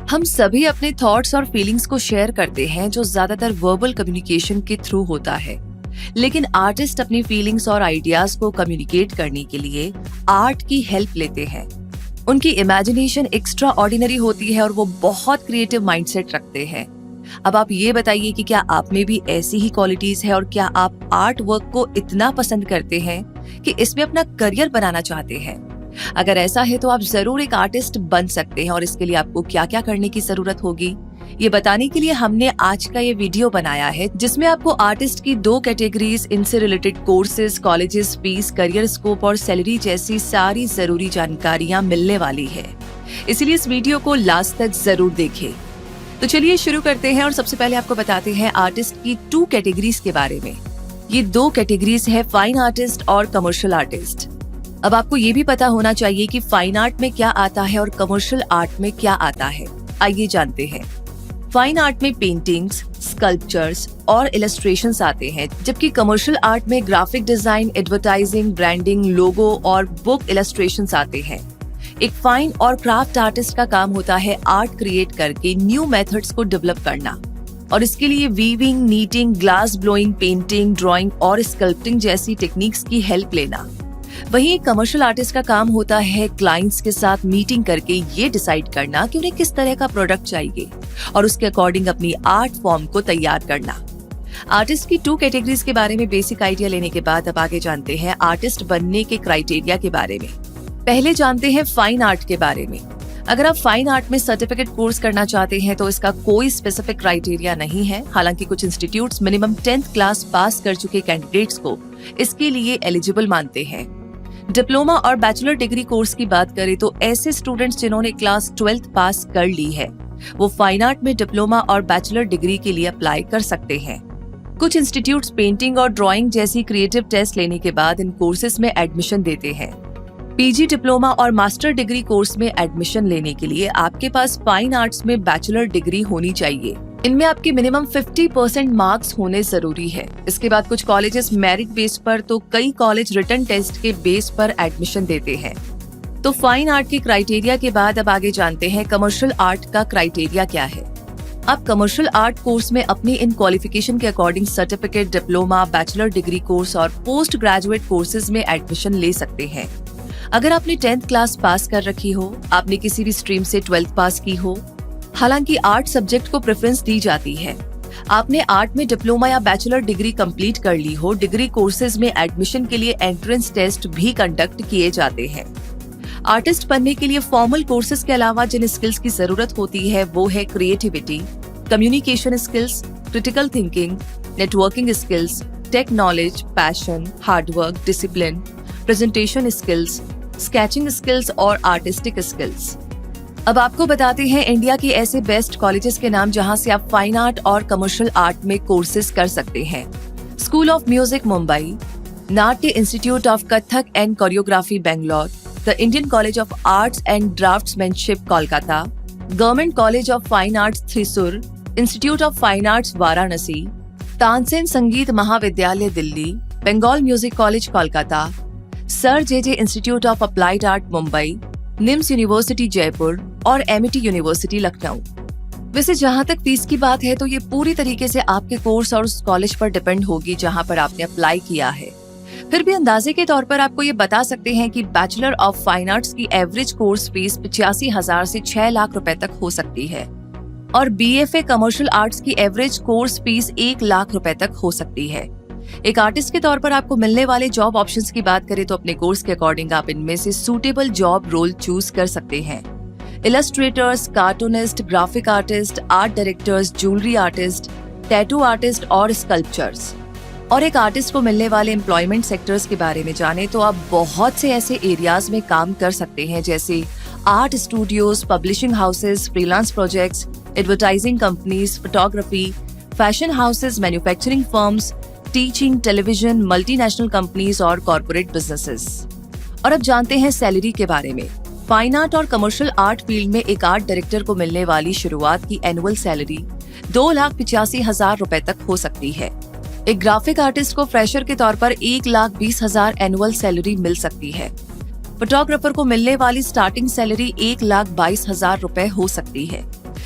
हम सभी अपने थॉट्स और फीलिंग्स को शेयर करते हैं जो ज्यादातर वर्बल कम्युनिकेशन के थ्रू होता है। लेकिन आर्टिस्ट अपनी फीलिंग्स और आइडियाज को कम्युनिकेट करने के लिए आर्ट की हेल्प लेते हैं। उनकी इमेजिनेशन एक्स्ट्रा ऑर्डिनरी होती है और वो बहुत क्रिएटिव माइंडसेट रखते हैं। अब आप ये बताइए कि क्या आप में भी ऐसी ही क्वालिटीज है और क्या आप आर्ट वर्क को इतना पसंद करते हैं कि इसमें अपना करियर बनाना चाहते हैं? अगर ऐसा है तो आप जरूर एक आर्टिस्ट बन सकते हैं और इसके लिए आपको क्या क्या करने की जरूरत होगी, ये बताने के लिए हमने आज का ये वीडियो बनाया है, जिसमें आपको आर्टिस्ट की 2 कैटेगरीज, इनसे related courses, colleges, fees, career scope और सैलरी जैसी सारी जरूरी जानकारियां मिलने वाली है। इसलिए इस वीडियो को लास्ट तक जरूर देखें। तो चलिए शुरू करते हैं और सबसे पहले आपको बताते हैं आर्टिस्ट की 2 कैटेगरीज के बारे में। ये 2 कैटेगरीज है फाइन आर्टिस्ट और कमर्शियल आर्टिस्ट। अब आपको ये भी पता होना चाहिए कि फाइन आर्ट में क्या आता है और कमर्शियल आर्ट में क्या आता है। आइए जानते हैं। फाइन आर्ट में पेंटिंग्स, स्कल्पचर्स और इलस्ट्रेशंस आते हैं, जबकि कमर्शियल आर्ट में ग्राफिक डिजाइन, एडवर्टाइजिंग, ब्रांडिंग, लोगो और बुक इलस्ट्रेशंस आते हैं। एक फाइन और क्राफ्ट आर्टिस्ट का काम होता है आर्ट क्रिएट करके न्यू मेथड्स को डेवलप करना, और इसके लिए weaving, knitting, glass blowing, painting, drawing और स्कल्पटिंग जैसी टेक्निक्स की हेल्प लेना। वहीं एक कमर्शियल आर्टिस्ट का काम होता है क्लाइंट्स के साथ मीटिंग करके ये डिसाइड करना कि उन्हें किस तरह का प्रोडक्ट चाहिए और उसके अकॉर्डिंग अपनी आर्ट फॉर्म को तैयार करना। आर्टिस्ट की 2 कैटेगरीज के बारे में बेसिक आइडिया लेने के बाद अब आगे जानते हैं आर्टिस्ट बनने के क्राइटेरिया के बारे में। पहले जानते हैं फाइन आर्ट के बारे में। अगर आप फाइन आर्ट में सर्टिफिकेट कोर्स करना चाहते हैं तो इसका कोई स्पेसिफिक क्राइटेरिया नहीं है। हालांकि कुछ institutes minimum 10th class pass कर चुके कैंडिडेट्स को इसके लिए एलिजिबल मानते हैं। डिप्लोमा और बैचलर डिग्री कोर्स की बात करें तो ऐसे स्टूडेंट्स जिन्होंने क्लास 12th पास कर ली है वो फाइन आर्ट में डिप्लोमा और बैचलर डिग्री के लिए अप्लाई कर सकते हैं। कुछ इंस्टीट्यूट्स पेंटिंग और ड्राइंग जैसी क्रिएटिव टेस्ट लेने के बाद इन कोर्सेज में एडमिशन देते हैं। पीजी, डिप्लोमा और मास्टर डिग्री कोर्स में एडमिशन लेने के लिए आपके पास फाइन आर्ट्स में बैचलर डिग्री होनी चाहिए। इनमें आपके मिनिमम 50% मार्क्स होने जरूरी है। इसके बाद कुछ कॉलेजेस मेरिट बेस पर तो कई कॉलेज रिटन टेस्ट के बेस पर एडमिशन देते हैं। तो फाइन आर्ट के क्राइटेरिया के बाद अब आगे जानते हैं कमर्शियल आर्ट का क्राइटेरिया क्या है। आप कमर्शियल आर्ट कोर्स में अपनी इन क्वालिफिकेशन के according certificate, diploma, bachelor degree course और पोस्ट ग्रेजुएट कोर्सेज में एडमिशन ले सकते हैं। अगर आपने 10th क्लास पास कर रखी हो, आपने किसी भी स्ट्रीम से 12th पास की हो, हालांकि आर्ट सब्जेक्ट को प्रेफरेंस दी जाती है, आपने आर्ट में डिप्लोमा या बैचलर डिग्री कंप्लीट कर ली हो, डिग्री कोर्सेज में एडमिशन के लिए एंट्रेंस टेस्ट भी कंडक्ट किए जाते हैं। आर्टिस्ट बनने के लिए फॉर्मल कोर्सेज के अलावा जिन स्किल्स की जरूरत होती है वो है creativity, communication skills, critical thinking, networking skills, tech knowledge, passion, hard work, discipline, presentation skills, sketching skills और आर्टिस्टिक स्किल्स। अब आपको बताते हैं इंडिया के ऐसे बेस्ट कॉलेजेस के नाम जहां से आप फाइन आर्ट और कमर्शियल आर्ट में कोर्सेज कर सकते हैं। School of music Mumbai, Natya institute of Kathak and choreography Bangalore, the Indian college of arts and draftsmanship Kolkata, government college of fine arts Thrissur, institute of fine arts Varanasi, Tansen Sangeet Mahavidyalaya Delhi, Bengal music college Kolkata, sir J institute of applied art Mumbai, Nims university Jaipur और Amity university Lucknow. वैसे जहां तक fees की बात है तो ये पूरी तरीके से आपके कोर्स और उस कॉलेज पर डिपेंड होगी जहां पर आपने अप्लाई किया है। फिर भी अंदाजे के तौर पर आपको ये बता सकते हैं कि बैचलर ऑफ फाइन आर्ट्स की एवरेज कोर्स फीस 85,000 से 6 लाख रुपए तक हो सकती है और बीएफए कमर्शियल आर्ट्स की एवरेज कोर्स फीस 1 लाख रुपए तक हो सकती है। एक आर्टिस्ट के तौर पर आपको मिलने वाले जॉब ऑप्शंस की बात करें तो अपने कोर्स के अकॉर्डिंग आप इनमें से सूटेबल जॉब रोल चूज कर सकते हैं। Illustrators, cartoonist, graphic artist, art directors, jewellery artist, tattoo artist और स्कल्पचर्स। और एक आर्टिस्ट को मिलने वाले एम्प्लॉयमेंट सेक्टर्स के बारे में जाने तो आप बहुत से ऐसे एरियाज में काम कर सकते हैं जैसे art studios, publishing houses, freelance projects, advertising companies, photography, fashion houses, manufacturing firms, teaching, television, multinational companies और कॉर्पोरेट बिजनेसेस। और अब जानते हैं सैलरी के बारे में। फाइन आर्ट और कमर्शियल आर्ट फील्ड में एक आर्ट डायरेक्टर को मिलने वाली शुरुआत की एनुअल सैलरी 2,85,000 रुपए तक हो सकती है। एक ग्राफिक आर्टिस्ट को फ्रेशर के तौर पर 1,20,000 एनुअल सैलरी मिल सकती है। फोटोग्राफर को मिलने वाली स्टार्टिंग सैलरी 1,22,000 रुपए हो सकती है।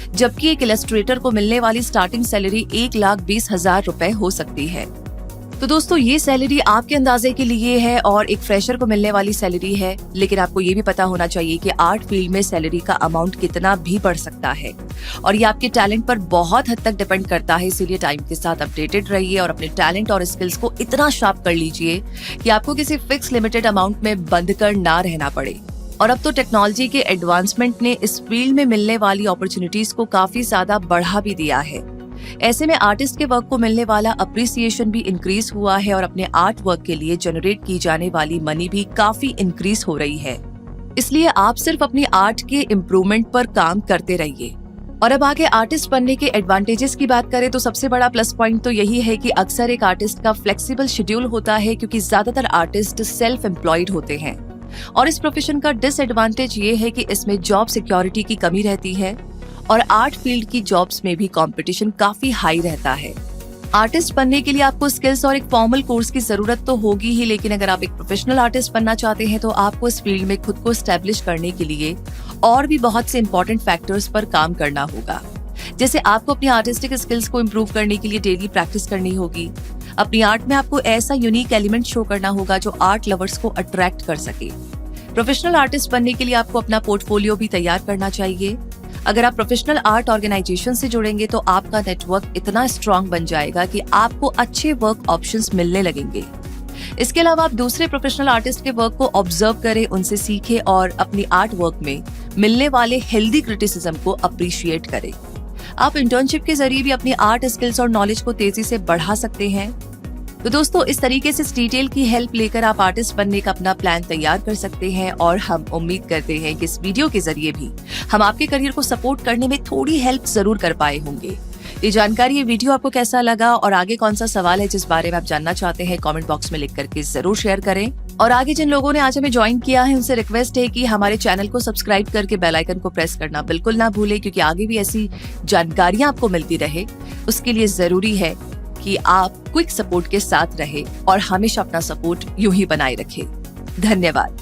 जबकि एक इलस्ट्रेटर को मिलने वाली स्टार्टिंग सैलरी 1,20,000 रुपए हो सकती है। तो दोस्तों, ये सैलरी आपके अंदाजे के लिए है और एक फ्रेशर को मिलने वाली सैलरी है, लेकिन आपको ये भी पता होना चाहिए कि आर्ट फील्ड में सैलरी का अमाउंट कितना भी बढ़ सकता है और ये आपके टैलेंट पर बहुत हद तक डिपेंड करता है। इसीलिए टाइम के साथ अपडेटेड रहिए और अपने टैलेंट और स्किल्स को इतना शार्प कर लीजिए कि आपको किसी फिक्स लिमिटेड अमाउंट में बंद कर ना रहना पड़े। और अब तो टेक्नोलॉजी के एडवांसमेंट ने इस फील्ड में मिलने वाली अपॉर्चुनिटीज को काफी ज्यादा बढ़ा भी दिया है। ऐसे में आर्टिस्ट के वर्क को मिलने वाला अप्रिसिएशन भी इंक्रीज हुआ है और अपने आर्ट वर्क के लिए जनरेट की जाने वाली मनी भी काफी इंक्रीज हो रही है। इसलिए आप सिर्फ अपनी आर्ट के इम्प्रूवमेंट पर काम करते रहिए। और अब आगे आर्टिस्ट बनने के एडवांटेजेस की बात करें तो सबसे बड़ा प्लस पॉइंट तो यही है कि अक्सर एक आर्टिस्ट का फ्लेक्सिबल शेड्यूल होता है, क्योंकि ज्यादातर आर्टिस्ट सेल्फ एम्प्लॉयड होते हैं। और इस प्रोफेशन का डिसएडवांटेज ये है कि इसमें जॉब सिक्योरिटी की कमी रहती है और आर्ट फील्ड की जॉब्स में भी कंपटीशन काफी हाई रहता है। आर्टिस्ट बनने के लिए आपको स्किल्स और एक फॉर्मल कोर्स की जरूरत तो होगी ही, लेकिन अगर आप एक प्रोफेशनल आर्टिस्ट बनना चाहते हैं तो आपको इस फील्ड में खुद को एस्टेब्लिश करने के लिए और भी बहुत से इंपॉर्टेंट फैक्टर्स पर काम करना होगा। जैसे आपको अपनी आर्टिस्टिक स्किल्स को इम्प्रूव करने के लिए डेली प्रैक्टिस करनी होगी। अपनी आर्ट में आपको ऐसा यूनिक एलिमेंट शो करना होगा जो आर्ट लवर्स को अट्रैक्ट कर सके। प्रोफेशनल आर्टिस्ट बनने के लिए आपको अपना पोर्टफोलियो भी तैयार करना चाहिए। अगर आप प्रोफेशनल आर्ट ऑर्गेनाइजेशन से जुड़ेंगे तो आपका नेटवर्क इतना स्ट्रांग बन जाएगा कि आपको अच्छे वर्क ऑप्शंस मिलने लगेंगे। इसके अलावा आप दूसरे प्रोफेशनल आर्टिस्ट के वर्क को ऑब्जर्व करें, उनसे सीखें और अपनी आर्ट वर्क में मिलने वाले हेल्दी क्रिटिसिज्म को अप्रिशिएट करें। आप इंटर्नशिप के जरिए भी अपनी आर्ट स्किल्स और नॉलेज को तेजी से बढ़ा सकते हैं। तो दोस्तों, इस तरीके से डिटेल की हेल्प लेकर आप आर्टिस्ट बनने का अपना प्लान तैयार कर सकते हैं और हम उम्मीद करते हैं कि इस वीडियो के जरिए भी हम आपके करियर को सपोर्ट करने में थोड़ी हेल्प जरूर कर पाए होंगे। ये जानकारी, ये वीडियो आपको कैसा लगा और आगे कौन सा सवाल है जिस बारे में आप जानना चाहते हैं, कमेंट बॉक्स में लिख करके जरूर शेयर करें। और आगे जिन लोगों ने आज हमें ज्वाइन किया है उनसे रिक्वेस्ट है कि हमारे चैनल को सब्सक्राइब करके बेल आइकन को प्रेस करना बिल्कुल ना भूलें, क्योंकि आगे भी ऐसी जानकारियां आपको मिलती रहे। उसके लिए जरूरी है कि आप क्विक सपोर्ट के साथ रहे और हमेशा अपना सपोर्ट यूं ही बनाए रखें। धन्यवाद।